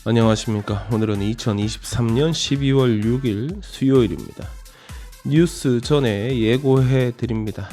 안녕하십니까. 오늘은 2023년 12월 6일 수요일입니다. 뉴스 전에 예고해 드립니다.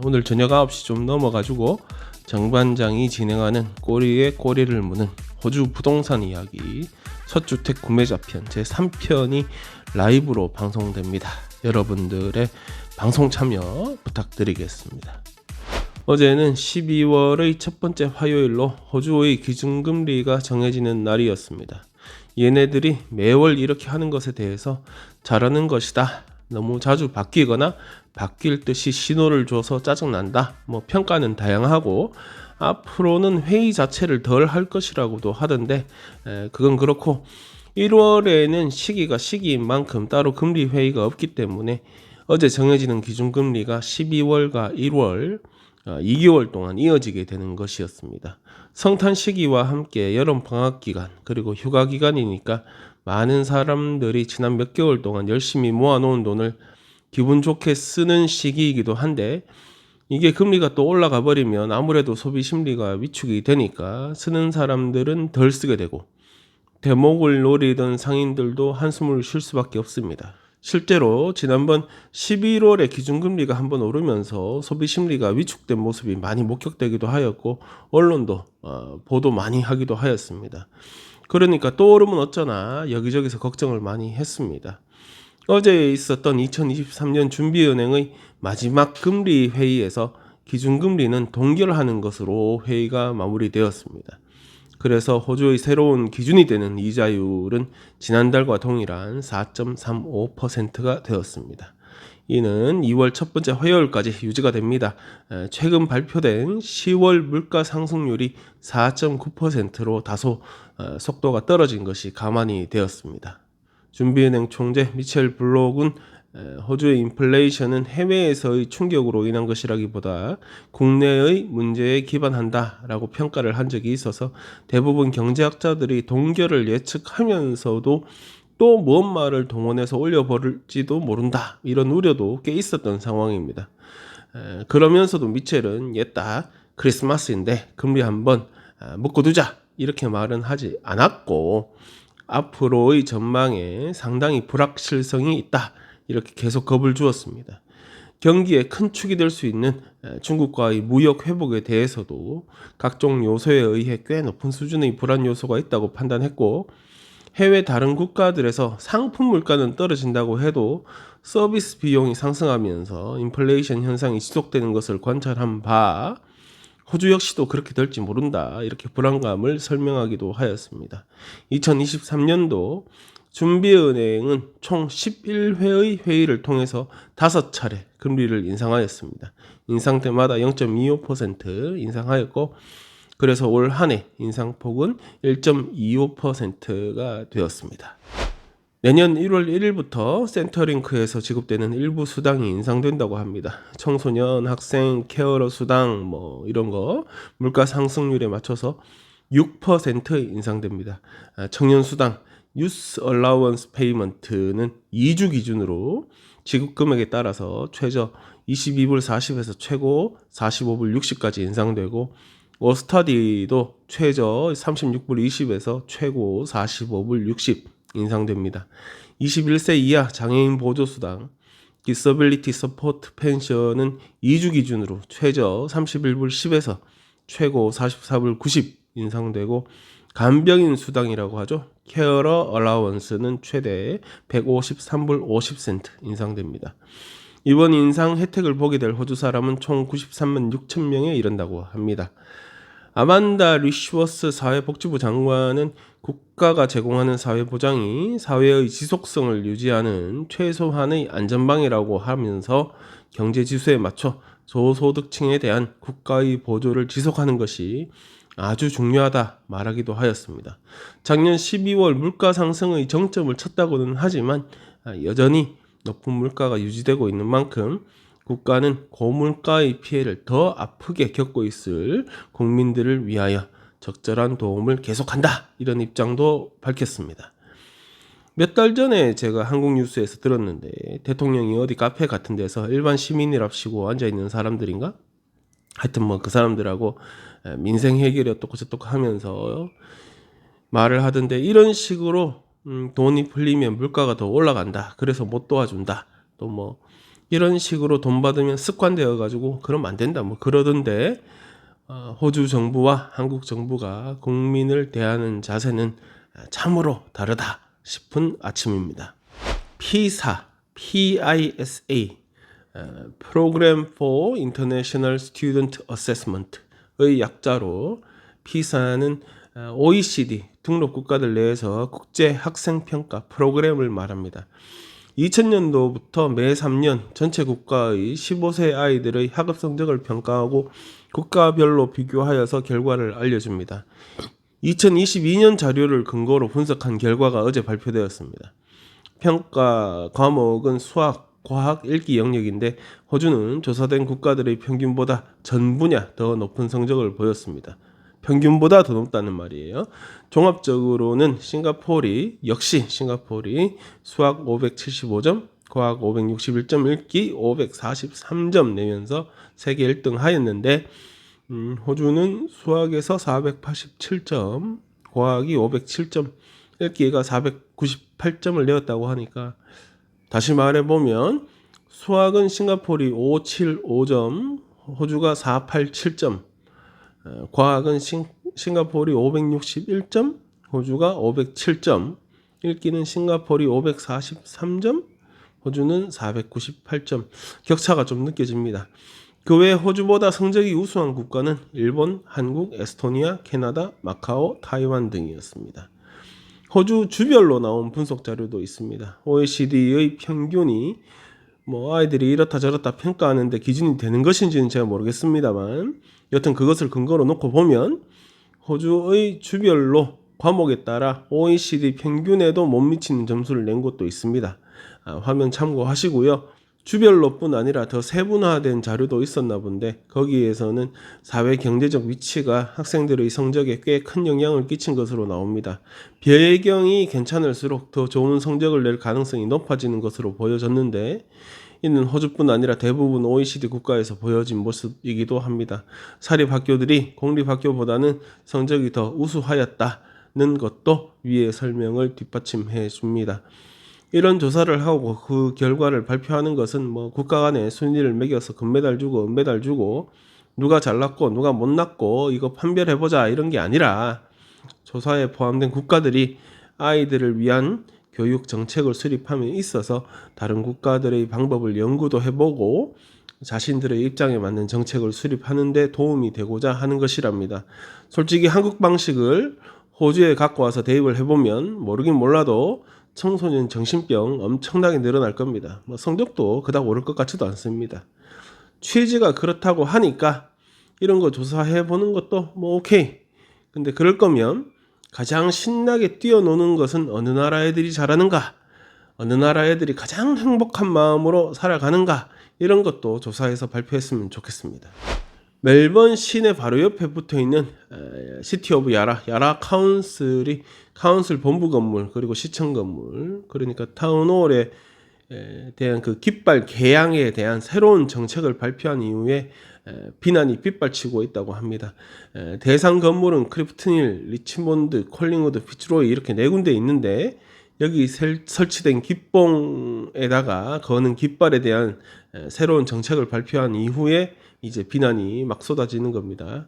오늘 저녁 9시 좀 넘어가지고 정반장이 진행하는 꼬리에 꼬리를 무는 호주 부동산 이야기 첫 주택 구매자 편 제3편이 라이브로 방송됩니다. 여러분들의 방송 참여 부탁드리겠습니다. 어제는 12월의 첫 번째 화요일로 호주의 기준금리가 정해지는 날이었습니다. 얘네들이 매월 이렇게 하는 것에 대해서 잘하는 것이다, 너무 자주 바뀌거나 바뀔 듯이 신호를 줘서 짜증난다, 평가는 다양하고 앞으로는 회의 자체를 덜 할 것이라고도 하던데, 그건 그렇고 1월에는 시기가 시기인 만큼 따로 금리 회의가 없기 때문에 어제 정해지는 기준금리가 12월과 1월 2개월 동안 이어지게 되는 것이었습니다. 성탄 시기와 함께 여름 방학 기간 그리고 휴가 기간이니까 많은 사람들이 지난 몇 개월 동안 열심히 모아놓은 돈을 기분 좋게 쓰는 시기이기도 한데, 이게 금리가 또 올라가 버리면 아무래도 소비 심리가 위축이 되니까 쓰는 사람들은 덜 쓰게 되고 대목을 노리던 상인들도 한숨을 쉴 수밖에 없습니다. 실제로 지난번 11월에 기준금리가 한번 오르면서 소비심리가 위축된 모습이 많이 목격되기도 하였고 언론도 보도 많이 하기도 하였습니다. 그러니까 또 오르면 어쩌나 여기저기서 걱정을 많이 했습니다. 어제 있었던 2023년 준비은행의 마지막 금리 회의에서 기준금리는 동결하는 것으로 회의가 마무리되었습니다. 그래서 호주의 새로운 기준이 되는 이자율은 지난달과 동일한 4.35%가 되었습니다. 이는 2월 첫 번째 화요일까지 유지가 됩니다. 최근 발표된 10월 물가 상승률이 4.9%로 다소 속도가 떨어진 것이 가만히 되었습니다. 준비은행 총재 미첼 블록은 호주의 인플레이션은 해외에서의 충격으로 인한 것이라기보다 국내의 문제에 기반한다라고 평가를 한 적이 있어서 대부분 경제학자들이 동결을 예측하면서도 또 뭔 말을 동원해서 올려버릴지도 모른다, 이런 우려도 꽤 있었던 상황입니다. 그러면서도 미첼은 옛다 크리스마스인데 금리 한번 묶어두자 이렇게 말은 하지 않았고 앞으로의 전망에 상당히 불확실성이 있다 이렇게 계속 겁을 주었습니다. 경기에 큰 축이 될 수 있는 중국과의 무역 회복에 대해서도 각종 요소에 의해 꽤 높은 수준의 불안 요소가 있다고 판단했고, 해외 다른 국가들에서 상품 물가는 떨어진다고 해도 서비스 비용이 상승하면서 인플레이션 현상이 지속되는 것을 관찰한 바 호주 역시도 그렇게 될지 모른다 이렇게 불안감을 설명하기도 하였습니다. 2023년도 준비은행은 총 11회의 회의를 통해서 5차례 금리를 인상하였습니다. 인상 때마다 0.25% 인상하였고, 그래서 올 한 해 인상폭은 1.25%가 되었습니다. 내년 1월 1일부터 센터링크에서 지급되는 일부 수당이 인상된다고 합니다. 청소년, 학생, 케어러 수당 이런 거 물가 상승률에 맞춰서 6% 인상됩니다. 청년 수당 Youth Allowance Payment는 2주 기준으로 지급 금액에 따라서 최저 22불 40에서 최고 45불 60까지 인상되고, 워스터디도 최저 36불 20에서 최고 45불 60 인상됩니다. 21세 이하 장애인 보조수당 Disability Support Pension은 2주 기준으로 최저 31불 10에서 최고 44불 90 인상되고, 간병인 수당이라고 하죠. 케어러 얼라원스는 최대 153불 50센트 인상됩니다. 이번 인상 혜택을 보게 될 호주 사람은 총 93만 6천 명에 이른다고 합니다. 아만다 리슈워스 사회복지부 장관은 국가가 제공하는 사회보장이 사회의 지속성을 유지하는 최소한의 안전망이라고 하면서 경제지수에 맞춰 저소득층에 대한 국가의 보조를 지속하는 것이 아주 중요하다 말하기도 하였습니다. 작년 12월 물가 상승의 정점을 쳤다고는 하지만 여전히 높은 물가가 유지되고 있는 만큼 국가는 고물가의 피해를 더 아프게 겪고 있을 국민들을 위하여 적절한 도움을 계속한다, 이런 입장도 밝혔습니다. 몇 달 전에 제가 한국 뉴스에서 들었는데, 대통령이 어디 카페 같은 데서 일반 시민이랍시고 앉아있는 사람들인가? 하여튼 그 사람들하고 민생 해결이 어떻고 저떻고 하면서 말을 하던데 이런 식으로 돈이 풀리면 물가가 더 올라간다. 그래서 못 도와준다. 또 뭐 이런 식으로 돈 받으면 습관되어 가지고 그러면 안 된다. 뭐 그러던데 호주 정부와 한국 정부가 국민을 대하는 자세는 참으로 다르다 싶은 아침입니다. PISA, PISA, Program for International Student Assessment의 약자로 PISA는 OECD 등록 국가들 내에서 국제 학생 평가 프로그램을 말합니다. 2000년도부터 매 3년 전체 국가의 15세 아이들의 학업 성적을 평가하고 국가별로 비교하여서 결과를 알려줍니다. 2022년 자료를 근거로 분석한 결과가 어제 발표되었습니다. 평가 과목은 수학, 과학, 읽기 영역인데 호주는 조사된 국가들의 평균보다 전 분야 더 높은 성적을 보였습니다. 평균보다 더 높다는 말이에요. 종합적으로는 싱가포르이 수학 575점, 과학 561점, 읽기 543점 내면서 세계 1등 하였는데 호주는 수학에서 487점, 과학이 507점, 읽기가 498점을 내었다고 하니까 다시 말해보면 수학은 싱가포르이 575점, 호주가 487점, 과학은 싱가포르이 561점, 호주가 507점, 읽기는 싱가포르이 543점, 호주는 498점. 격차가 좀 느껴집니다. 그 외 호주보다 성적이 우수한 국가는 일본, 한국, 에스토니아, 캐나다, 마카오, 타이완 등이었습니다. 호주 주별로 나온 분석 자료도 있습니다. OECD의 평균이 뭐 아이들이 이렇다 저렇다 평가하는데 기준이 되는 것인지는 제가 모르겠습니다만 여튼 그것을 근거로 놓고 보면 호주의 주별로 과목에 따라 OECD 평균에도 못 미치는 점수를 낸 곳도 있습니다. 화면 참고하시고요. 주별로뿐 아니라 더 세분화된 자료도 있었나 본데 거기에서는 사회 경제적 위치가 학생들의 성적에 꽤 큰 영향을 끼친 것으로 나옵니다. 배경이 괜찮을수록 더 좋은 성적을 낼 가능성이 높아지는 것으로 보여졌는데 이는 호주뿐 아니라 대부분 OECD 국가에서 보여진 모습이기도 합니다. 사립학교들이 공립학교보다는 성적이 더 우수하였다는 것도 위의 설명을 뒷받침해 줍니다. 이런 조사를 하고 그 결과를 발표하는 것은 뭐 국가 간에 순위를 매겨서 금메달 주고 은메달 주고 누가 잘났고 누가 못났고 이거 판별해보자 이런 게 아니라 조사에 포함된 국가들이 아이들을 위한 교육 정책을 수립함에 있어서 다른 국가들의 방법을 연구도 해보고 자신들의 입장에 맞는 정책을 수립하는 데 도움이 되고자 하는 것이랍니다. 솔직히 한국 방식을 호주에 갖고 와서 대입을 해보면 모르긴 몰라도 청소년 정신병 엄청나게 늘어날 겁니다. 뭐 성적도 그닥 오를 것 같지도 않습니다. 취지가 그렇다고 하니까 이런 거 조사해 보는 것도 뭐 오케이. 근데 그럴 거면 가장 신나게 뛰어노는 것은 어느 나라 애들이 잘하는가? 어느 나라 애들이 가장 행복한 마음으로 살아가는가? 이런 것도 조사해서 발표했으면 좋겠습니다. 멜번 시내 바로 옆에 붙어있는 시티 오브 야라 카운슬 본부 건물 그리고 시청 건물 그러니까 타운홀에 대한 그 깃발 개양에 대한 새로운 정책을 발표한 이후에 비난이 빗발치고 있다고 합니다. 대상 건물은 크리프튼힐, 리치몬드, 콜링우드, 피츠로이 이렇게 네 군데 있는데 여기 설치된 깃봉에다가 거는 깃발에 대한 새로운 정책을 발표한 이후에 이제 비난이 막 쏟아지는 겁니다.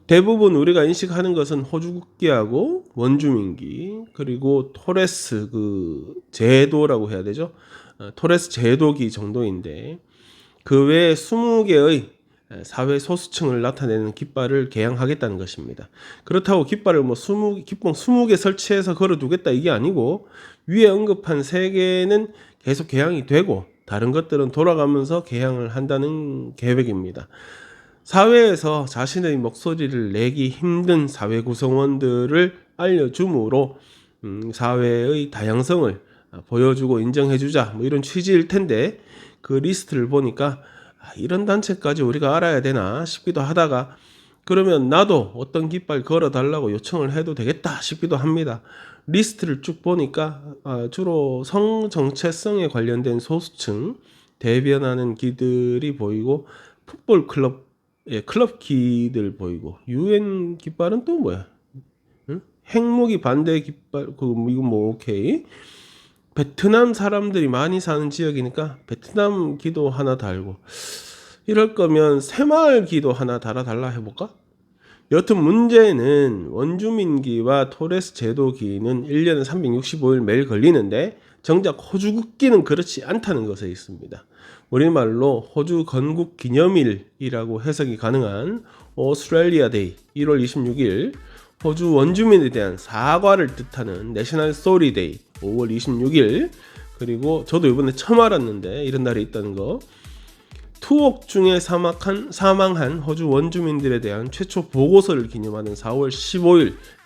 대부분 우리가 인식하는 것은 호주 국기하고 원주민기 그리고 토레스 그 제도라고 해야 되죠. 토레스 제도기 정도인데 그 외에 20개의 사회 소수층을 나타내는 깃발을 개양하겠다는 것입니다. 그렇다고 깃발을 깃봉 20개 설치해서 걸어두겠다 이게 아니고 위에 언급한 3개는 계속 개양이 되고 다른 것들은 돌아가면서 개양을 한다는 계획입니다. 사회에서 자신의 목소리를 내기 힘든 사회 구성원들을 알려줌으로 사회의 다양성을 보여주고 인정해주자 뭐 이런 취지일 텐데 그 리스트를 보니까 이런 단체까지 우리가 알아야 되나 싶기도 하다가 그러면 나도 어떤 깃발 걸어달라고 요청을 해도 되겠다 싶기도 합니다. 리스트를 쭉 보니까 주로 성정체성에 관련된 소수층 대변하는 기들이 보이고 풋볼 클럽 클럽 기들 보이고 UN 깃발은 또 뭐야? 응? 핵무기 반대 깃발 이거 뭐 오케이. 베트남 사람들이 많이 사는 지역이니까 베트남 기도 하나 달고, 이럴 거면 새마을 기도 하나 달아달라 해볼까? 여튼 문제는 원주민기와 토레스 제도기는 1년에 365일 매일 걸리는데 정작 호주 국기는 그렇지 않다는 것에 있습니다. 우리말로 호주 건국 기념일이라고 해석이 가능한 오스트레일리아 데이 1월 26일, 호주 원주민에 대한 사과를 뜻하는 내셔널 소리 데이 5월 26일, 그리고 저도 이번에 처음 알았는데 이런 날이 있다는 거, 투옥 중에 사망한 호주 원주민들에 대한 최초 보고서를 기념하는 4월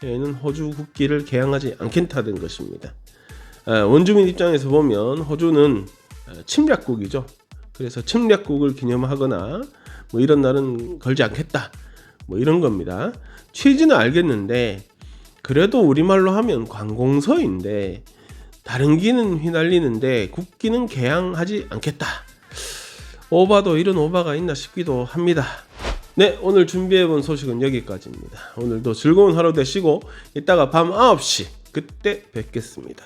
15일에는 호주 국기를 개항하지 않겠다는 것입니다. 원주민 입장에서 보면 호주는 침략국이죠. 그래서 침략국을 기념하거나 뭐 이런 날은 걸지 않겠다, 뭐 이런 겁니다. 취지는 알겠는데 그래도 우리말로 하면 관공서인데 다른 기는 휘날리는데 국기는 개항하지 않겠다. 오바도 이런 오바가 있나 싶기도 합니다. 네, 오늘 준비해본 소식은 여기까지입니다. 오늘도 즐거운 하루 되시고 이따가 밤 9시 그때 뵙겠습니다.